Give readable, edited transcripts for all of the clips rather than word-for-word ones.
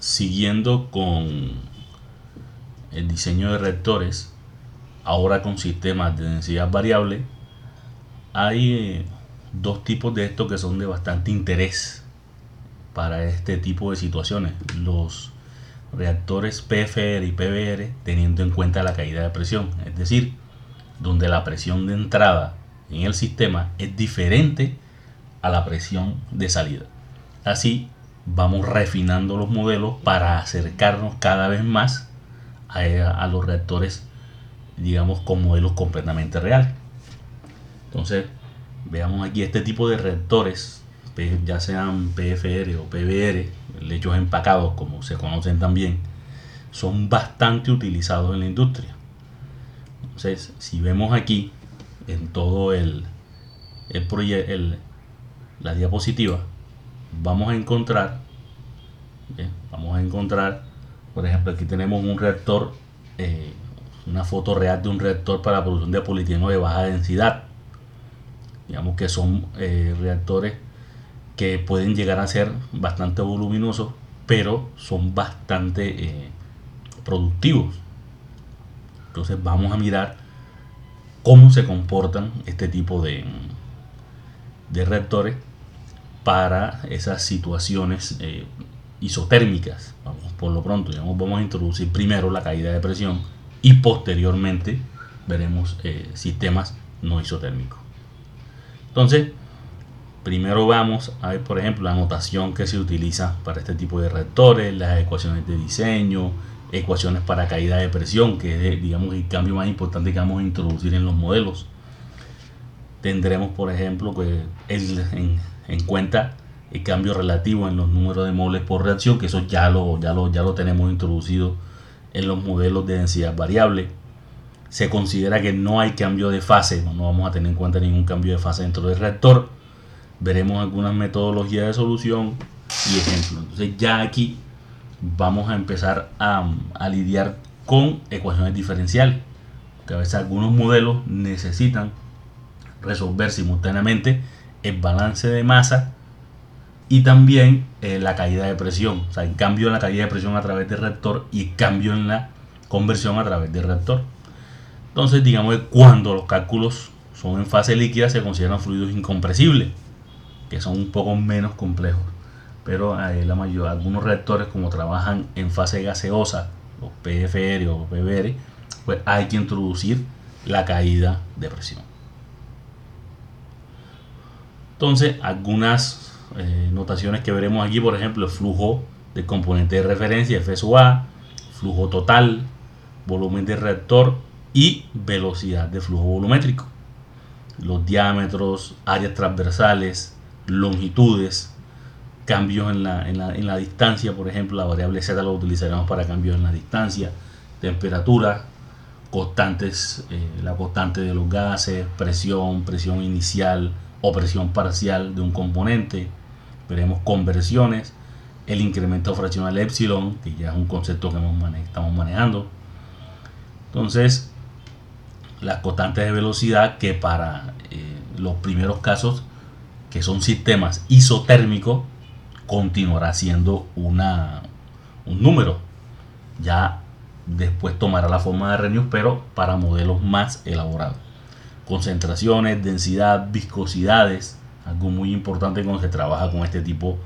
siguiendo con el diseño de reactores, ahora con sistemas de densidad variable, hay dos tipos de estos que son de bastante interés para este tipo de situaciones. Los reactores PFR y PBR, teniendo en cuenta la caída de presión, es decir, donde la presión de entrada en el sistema es diferente a la presión de salida. Así vamos refinando los modelos para acercarnos cada vez más a los reactores, digamos, con modelos completamente reales. Entonces, veamos aquí este tipo de reactores, ya sean PFR o PBR, lechos empacados como se conocen también, son bastante utilizados en la industria. Entonces, si vemos aquí en todo la diapositiva, vamos a encontrar, por ejemplo, aquí tenemos un reactor, una foto real de un reactor para la producción de polietileno de baja densidad. Digamos que son reactores que pueden llegar a ser bastante voluminosos, pero son bastante productivos. Entonces vamos a mirar cómo se comportan este tipo de reactores para esas situaciones isotérmicas. Por lo pronto, digamos, vamos a introducir primero la caída de presión y posteriormente veremos sistemas no isotérmicos. Entonces, primero vamos a ver, por ejemplo, la notación que se utiliza para este tipo de reactores, las ecuaciones de diseño, ecuaciones para caída de presión, que es, digamos, el cambio más importante que vamos a introducir en los modelos. Tendremos, por ejemplo, que en cuenta el cambio relativo en los números de moles por reacción, que eso ya lo tenemos introducido en los modelos de densidad variable. Se considera que no hay cambio de fase, no vamos a tener en cuenta ningún cambio de fase dentro del reactor. Veremos algunas metodologías de solución y ejemplos. Entonces ya aquí vamos a empezar a lidiar con ecuaciones diferenciales, que a veces algunos modelos necesitan resolver simultáneamente el balance de masa y también la caída de presión, o sea, el cambio en la caída de presión a través del reactor y el cambio en la conversión a través del reactor. Entonces, digamos que cuando los cálculos son en fase líquida se consideran fluidos incompresibles, que son un poco menos complejos, pero algunos reactores, como trabajan en fase gaseosa, los PFR o PBR, pues hay que introducir la caída de presión. Entonces, algunas notaciones que veremos aquí, por ejemplo, el flujo del componente de referencia, F sub A, flujo total, volumen del reactor y velocidad de flujo volumétrico. Los diámetros, áreas transversales, longitudes, cambios en la distancia, por ejemplo, la variable Z lo utilizaremos para cambios en la distancia, temperatura, constantes, la constante de los gases, presión inicial o presión parcial de un componente. Veremos conversiones, el incremento fraccional epsilon, que ya es un concepto que estamos manejando. Entonces, las constantes de velocidad, que para los primeros casos, que son sistemas isotérmicos, continuará siendo un número. Ya después tomará la forma de Arrhenius, pero para modelos más elaborados. Concentraciones, densidad, viscosidades, algo muy importante cuando se trabaja con este tipo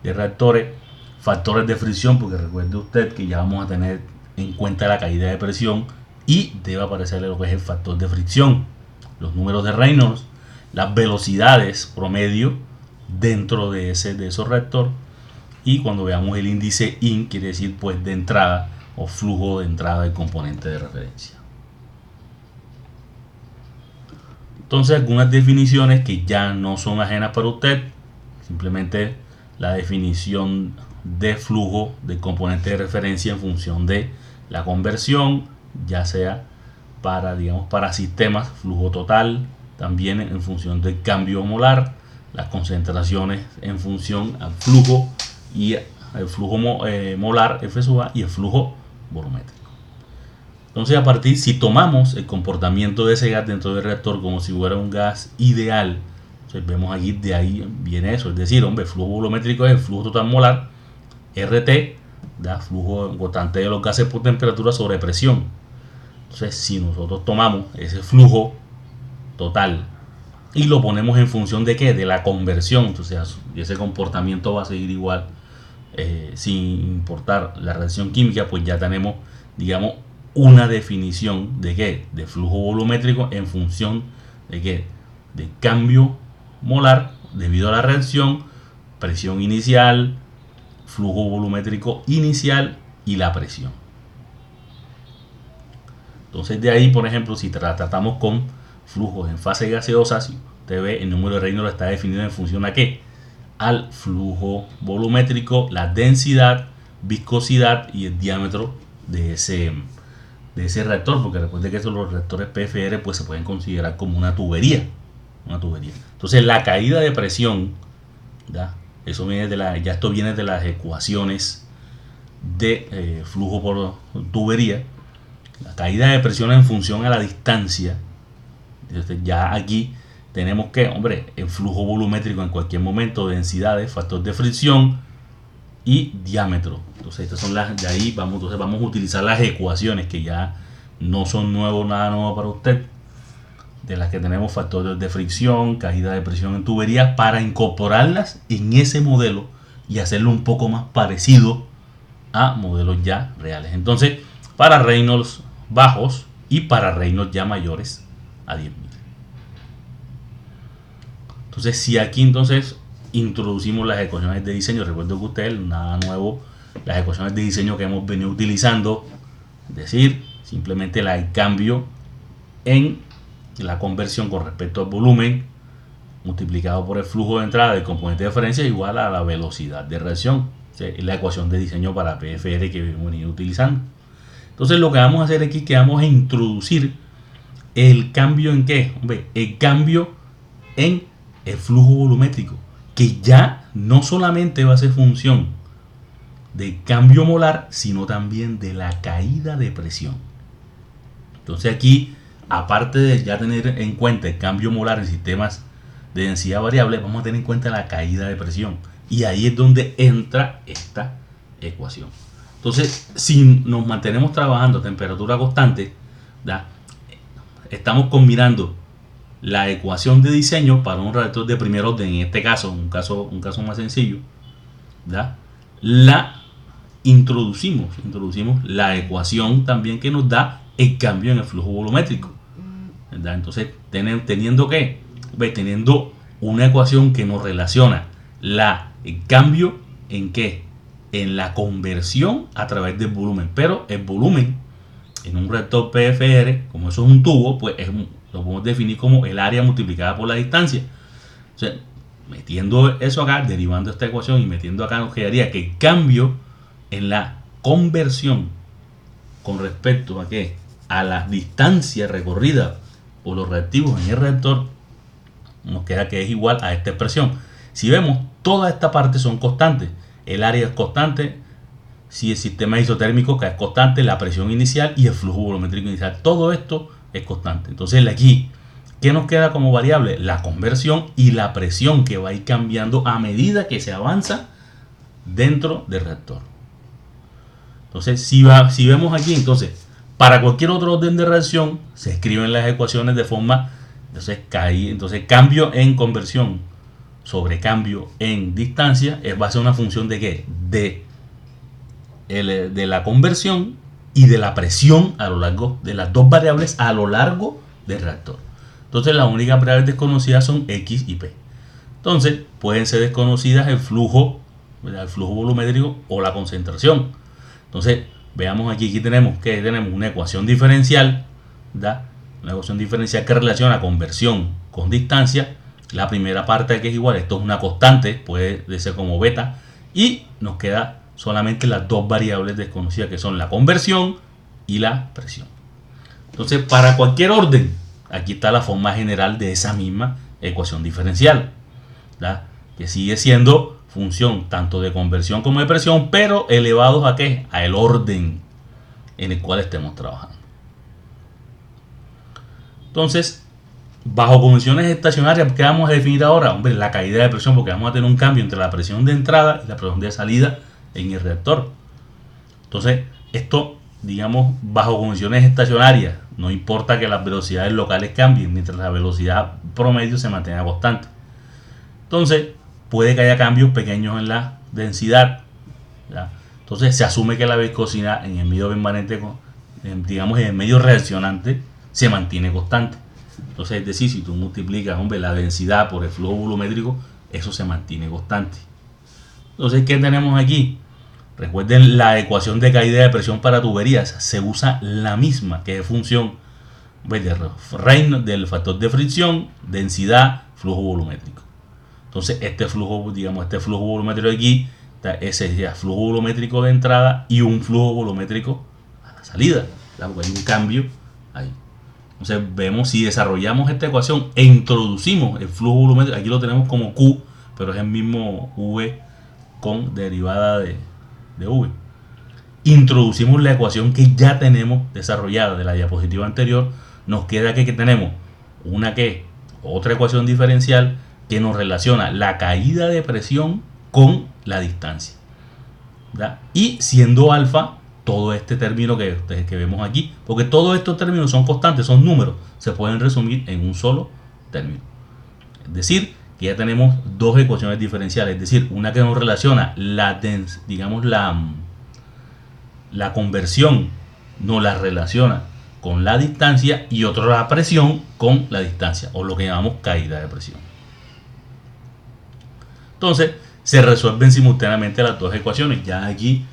de reactores. Factores de fricción, porque recuerde usted que ya vamos a tener en cuenta la caída de presión y debe aparecerle lo que es el factor de fricción, los números de Reynolds, las velocidades promedio dentro de esos reactores, y cuando veamos el índice IN, quiere decir pues de entrada o flujo de entrada del componente de referencia. Entonces, algunas definiciones que ya no son ajenas para usted, simplemente la definición de flujo del componente de referencia en función de la conversión, ya sea para, digamos, para sistemas, flujo total, también en función del cambio molar, las concentraciones en función al flujo y el flujo molar F sub A y el flujo volumétrico. Entonces, a partir, si tomamos el comportamiento de ese gas dentro del reactor como si fuera un gas ideal, entonces vemos aquí, de ahí viene eso, es decir, hombre, el flujo volumétrico es el flujo total molar, RT, ¿da? Flujo constante de los gases por temperatura sobre presión. Entonces, si nosotros tomamos ese flujo total y lo ponemos en función de qué, de la conversión, entonces ese comportamiento va a seguir igual, sin importar la reacción química, pues ya tenemos, digamos, una definición de qué, de flujo volumétrico en función de qué, de cambio molar debido a la reacción, presión inicial, flujo volumétrico inicial y la presión. Entonces de ahí, por ejemplo, si tratamos con flujos en fase gaseosa, si usted ve, el número de Reynolds está definido en función a qué, al flujo volumétrico, la densidad, viscosidad y el diámetro de ese reactor, porque recuerde que los reactores PFR pues se pueden considerar como una tubería. Entonces la caída de presión, ¿ya? Eso viene ya esto viene de las ecuaciones de flujo por tubería. La caída de presión en función a la distancia. Entonces ya aquí tenemos que, hombre, el flujo volumétrico en cualquier momento, densidades, factor de fricción y diámetro. Entonces estas son las de ahí, vamos a utilizar las ecuaciones que ya no son nada nuevo para usted, de las que tenemos factores de fricción, caída de presión en tuberías, para incorporarlas en ese modelo y hacerlo un poco más parecido a modelos ya reales. Entonces, para Reynolds bajos y para Reynolds ya mayores a 10.000. Entonces, si aquí entonces introducimos las ecuaciones de diseño, recuerdo que ustedes, nada nuevo, las ecuaciones de diseño que hemos venido utilizando, es decir, simplemente el cambio en la conversión con respecto al volumen multiplicado por el flujo de entrada del componente de diferencia igual a la velocidad de reacción. Es la ecuación de diseño para PFR que hemos venido utilizando. Entonces lo que vamos a hacer aquí es que vamos a introducir el cambio en qué, hombre, el cambio en el flujo volumétrico, que ya no solamente va a ser función del cambio molar, sino también de la caída de presión. Entonces aquí, aparte de ya tener en cuenta el cambio molar en sistemas de densidad variable, vamos a tener en cuenta la caída de presión. Y ahí es donde entra esta ecuación. Entonces, si nos mantenemos trabajando a temperatura constante, ¿da? Estamos combinando la ecuación de diseño para un reactor de primer orden, en este caso, un caso más sencillo, ¿da? La introducimos la ecuación también que nos da el cambio en el flujo volumétrico, ¿verdad? Entonces, teniendo una ecuación que nos relaciona el cambio en qué, en la conversión a través del volumen, pero el volumen en un reactor PFR, como eso es un tubo, pues lo podemos definir como el área multiplicada por la distancia. O sea, metiendo eso acá, derivando esta ecuación y metiendo acá, nos quedaría que el cambio en la conversión con respecto a qué, a la distancia recorrida por los reactivos en el reactor, nos queda que es igual a esta expresión. Si vemos, toda esta parte son constantes. El área es constante, si el sistema isotérmico es constante, la presión inicial y el flujo volumétrico inicial, todo esto es constante. Entonces aquí, ¿qué nos queda como variable? La conversión y la presión, que va a ir cambiando a medida que se avanza dentro del reactor. Entonces, si vemos aquí, entonces, para cualquier otro orden de reacción, se escriben las ecuaciones de forma, entonces cambio en conversión sobre cambio en distancia va a ser una función de qué, de la conversión y de la presión a lo largo de las dos variables a lo largo del reactor. Entonces las únicas variables desconocidas son X y P. Entonces pueden ser desconocidas el flujo volumétrico o la concentración. Entonces veamos aquí tenemos una ecuación diferencial, ¿da? Una ecuación diferencial que relaciona conversión con distancia. La primera parte que es igual, esto es una constante, puede ser como beta, y nos queda solamente las dos variables desconocidas que son la conversión y la presión. Entonces, para cualquier orden, aquí está la forma general de esa misma ecuación diferencial, ¿da? Que sigue siendo función tanto de conversión como de presión, pero elevados a ¿qué? A el orden en el cual estemos trabajando. Entonces, bajo condiciones estacionarias, ¿qué vamos a definir ahora? Hombre, la caída de presión, porque vamos a tener un cambio entre la presión de entrada y la presión de salida en el reactor. Entonces, esto, digamos, bajo condiciones estacionarias, no importa que las velocidades locales cambien, mientras la velocidad promedio se mantenga constante. Entonces, puede que haya cambios pequeños en la densidad, ¿ya? Entonces, se asume que la viscosidad en el medio permanente, digamos, en el medio reaccionante, se mantiene constante. Entonces, es decir, si tú multiplicas, hombre, la densidad por el flujo volumétrico, eso se mantiene constante. Entonces, ¿qué tenemos aquí? Recuerden la ecuación de caída de presión para tuberías. Se usa la misma, que es función del factor de fricción, densidad, flujo volumétrico. Entonces, este flujo volumétrico de aquí, ese sería flujo volumétrico de entrada y un flujo volumétrico a la salida, porque hay un cambio ahí. Entonces, vemos si desarrollamos esta ecuación e introducimos el flujo volumétrico. Aquí lo tenemos como Q, pero es el mismo V con derivada de V. Introducimos la ecuación que ya tenemos desarrollada de la diapositiva anterior. Nos queda que tenemos otra ecuación diferencial que nos relaciona la caída de presión con la distancia, ¿verdad? Y siendo alfa todo este término que vemos aquí, porque todos estos términos son constantes, son números, se pueden resumir en un solo término. Es decir, que ya tenemos dos ecuaciones diferenciales, es decir, una que nos relaciona la conversión, nos la relaciona con la distancia, y otra la presión con la distancia, o lo que llamamos caída de presión. Entonces, se resuelven simultáneamente las dos ecuaciones. Ya aquí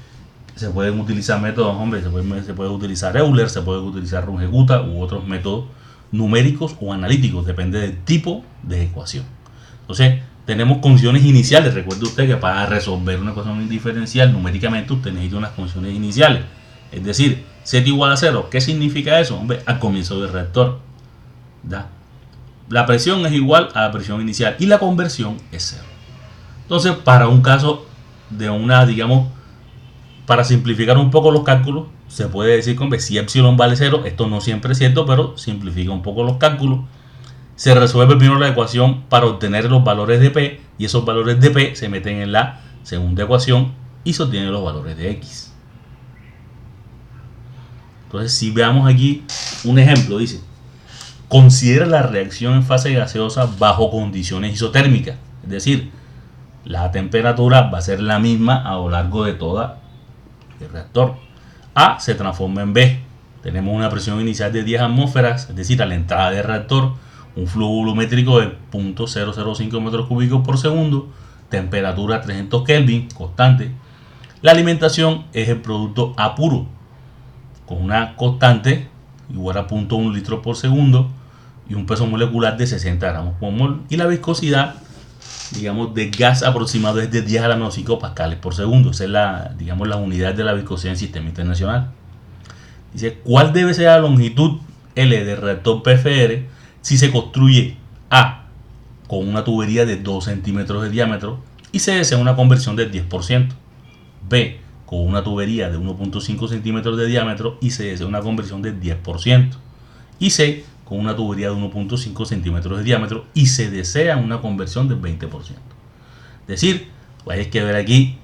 se pueden utilizar métodos, hombre, se puede utilizar Euler, se puede utilizar Runge-Kutta u otros métodos numéricos o analíticos, depende del tipo de ecuación. Entonces, tenemos condiciones iniciales. Recuerde usted que para resolver una ecuación diferencial numéricamente usted necesita unas condiciones iniciales. Es decir, z igual a 0. ¿Qué significa eso? Hombre, al comienzo del reactor, ¿da? La presión es igual a la presión inicial y la conversión es 0. Entonces, para un caso de para simplificar un poco los cálculos, se puede decir que si epsilon vale 0, esto no siempre es cierto, pero simplifica un poco los cálculos. Se resuelve primero la ecuación para obtener los valores de P, y esos valores de P se meten en la segunda ecuación y se obtienen los valores de X. Entonces, si veamos aquí un ejemplo, dice: considera la reacción en fase gaseosa bajo condiciones isotérmicas, es decir, la temperatura va a ser la misma a lo largo de todo el reactor. A se transforma en B. Tenemos una presión inicial de 10 atmósferas, es decir, a la entrada del reactor, un flujo volumétrico de 0.005 metros cúbicos por segundo, temperatura 300 Kelvin, constante. La alimentación es el producto A puro, con una constante igual a 0.1 litros por segundo y un peso molecular de 60 gramos por mol. Y la viscosidad, de gas aproximado es de 10 a la menos 5 pascales por segundo. Esa es la unidad de la viscosidad en sistema internacional. Dice: ¿cuál debe ser la longitud L del reactor PFR si se construye A con una tubería de 2 centímetros de diámetro y se desea una conversión del 10%? B con una tubería de 1.5 centímetros de diámetro y se desea una conversión del 10%. Y C con una tubería de 1.5 centímetros de diámetro y se desea una conversión del 20%. Es decir, hay que ver aquí,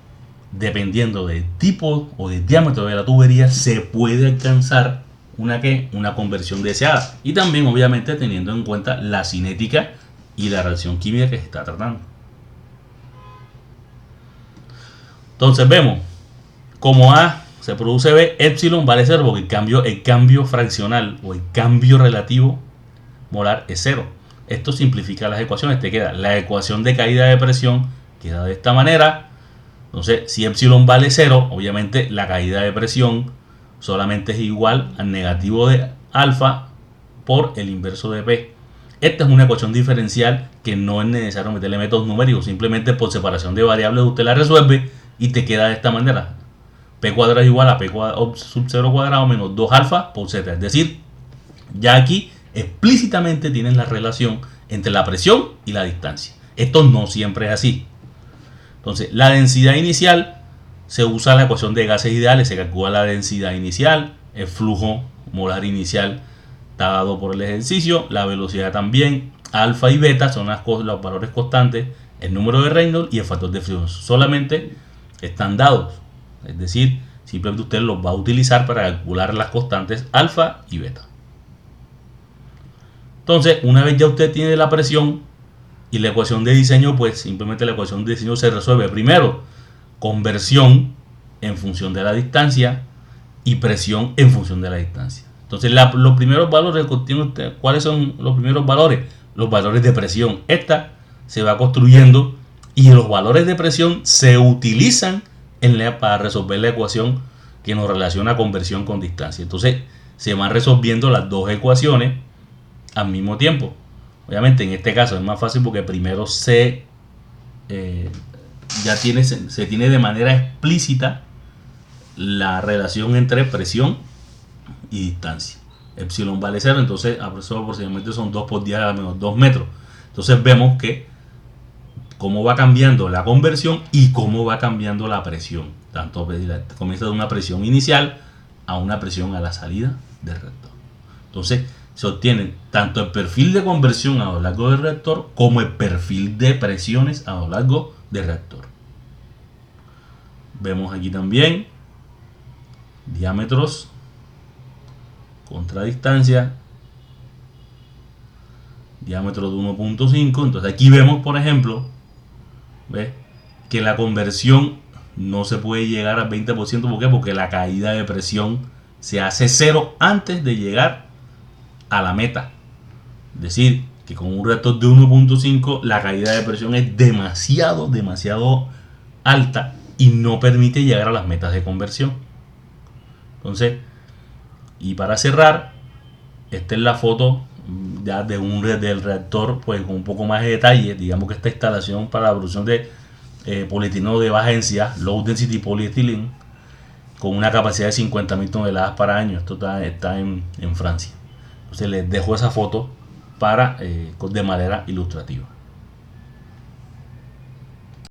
dependiendo del tipo o del diámetro de la tubería, se puede alcanzar una conversión deseada. Y también, obviamente, teniendo en cuenta la cinética y la reacción química que se está tratando. Entonces vemos, como A se produce B, epsilon vale 0, porque el cambio fraccional o el cambio relativo molar es 0. Esto simplifica las ecuaciones. Te queda la ecuación de caída de presión, queda de esta manera. Entonces, si epsilon vale 0, obviamente la caída de presión solamente es igual al negativo de alfa por el inverso de P. Esta es una ecuación diferencial que no es necesario meterle métodos numéricos, simplemente por separación de variables usted la resuelve y te queda de esta manera: P cuadrado es igual a P sub 0 cuadrado menos 2 alfa por Z. Es decir, ya aquí explícitamente tienes la relación entre la presión y la distancia. Esto no siempre es así. Entonces, la densidad inicial, se usa la ecuación de gases ideales, se calcula la densidad inicial, el flujo molar inicial está dado por el ejercicio, la velocidad también, alfa y beta son los valores constantes, el número de Reynolds y el factor de fricción solamente están dados. Es decir, Simplemente usted los va a utilizar para calcular las constantes alfa y beta. Entonces, una vez ya usted tiene la presión y la ecuación de diseño, pues simplemente la ecuación de diseño se resuelve. Primero, conversión en función de la distancia y presión en función de la distancia. Entonces, los primeros valores, ¿cuáles son los primeros valores? Los valores de presión. Esta se va construyendo y los valores de presión se utilizan para resolver la ecuación que nos relaciona conversión con distancia. Entonces, se van resolviendo las dos ecuaciones al mismo tiempo. Obviamente, en este caso es más fácil porque primero se tiene de manera explícita la relación entre presión y distancia. Epsilon vale 0, entonces aproximadamente son 2 por 10 a la menos 2 metros. Entonces vemos que cómo va cambiando la conversión y cómo va cambiando la presión. Tanto comienza de una presión inicial a una presión a la salida del reactor. Entonces se obtienen tanto el perfil de conversión a lo largo del reactor como el perfil de presiones a lo largo del reactor. Vemos aquí también diámetros contra distancia, diámetro de 1.5. Entonces aquí vemos, por ejemplo, que la conversión no se puede llegar al 20%. ¿Por qué? Porque la caída de presión se hace 0 antes de llegar a la meta. Es decir, que con un reactor de 1.5 la caída de presión es demasiado alta y no permite llegar a las metas de conversión. Entonces, y para cerrar, esta es la foto ya del reactor, pues con un poco más de detalle. Digamos que esta instalación para la producción de polietileno de baja densidad, low density polyethylene, con una capacidad de 50.000 toneladas para año. Esto está en Francia. Entonces les dejo esa foto de manera ilustrativa.